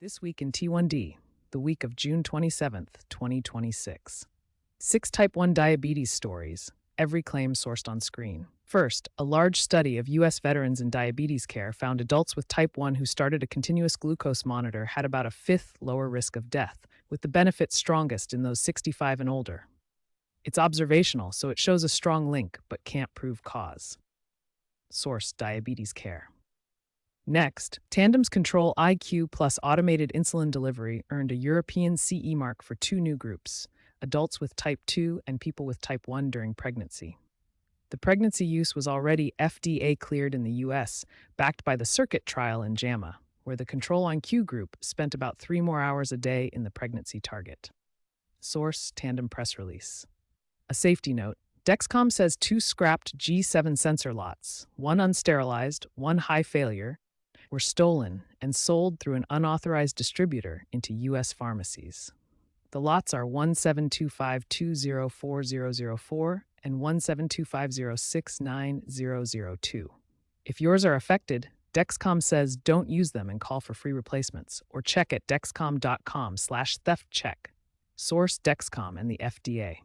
This week in T1D, the week of June 27th, 2026. 6 type 1 diabetes stories, every claim sourced on screen. First, a large study of U.S. veterans in diabetes care found adults with type 1 who started a continuous glucose monitor had about a fifth lower risk of death, with the benefits strongest in those 65 and older. It's observational, so it shows a strong link, but can't prove cause. Source: Diabetes Care. Next, Tandem's Control IQ plus automated insulin delivery earned a European CE mark for two new groups: adults with type 2 and people with type 1 during pregnancy. The pregnancy use was already FDA cleared in the US, backed by the circuit trial in JAMA, where the Control IQ group spent about 3 more hours a day in the pregnancy target. Source: Tandem press release. A safety note: Dexcom says 2 scrapped G7 sensor lots, one unsterilized, one high failure, were stolen and sold through an unauthorized distributor into U.S. pharmacies. The lots are 1725204004 and 1725069002. If yours are affected, Dexcom says don't use them and call for free replacements, or check at dexcom.com/theft-check. Source: Dexcom and the FDA.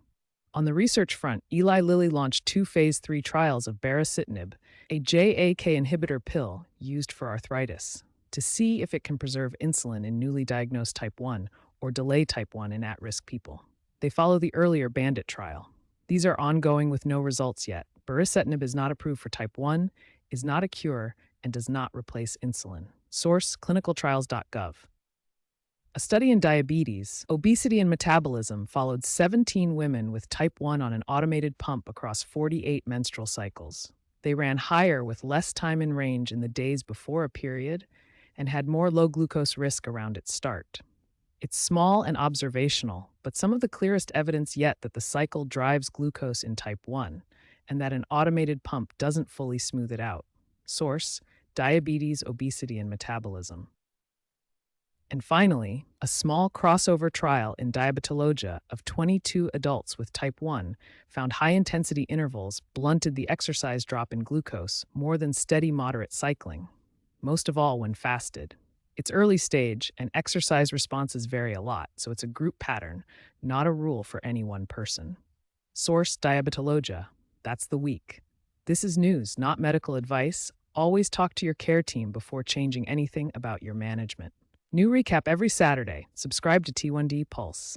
On the research front, Eli Lilly launched 2 phase 3 trials of Baricitinib, a JAK inhibitor pill used for arthritis, to see if it can preserve insulin in newly diagnosed type 1 or delay type 1 in at-risk people. They follow the earlier Bandit trial. These are ongoing with no results yet. Baricitinib is not approved for type 1, is not a cure, and does not replace insulin. Source: clinicaltrials.gov. A study in diabetes, obesity, and metabolism followed 17 women with type 1 on an automated pump across 48 menstrual cycles. They ran higher with less time in range in the days before a period and had more low glucose risk around its start. It's small and observational, but some of the clearest evidence yet that the cycle drives glucose in type 1 and that an automated pump doesn't fully smooth it out. Source: Diabetes, Obesity, and Metabolism. And finally, a small crossover trial in diabetologia of 22 adults with type 1 found high-intensity intervals blunted the exercise drop in glucose more than steady moderate cycling, most of all when fasted. It's early stage, and exercise responses vary a lot, so it's a group pattern, not a rule for any one person. Source: Diabetologia. That's the week. This is news, not medical advice. Always talk to your care team before changing anything about your management. New recap every Saturday. Subscribe to T1D Pulse.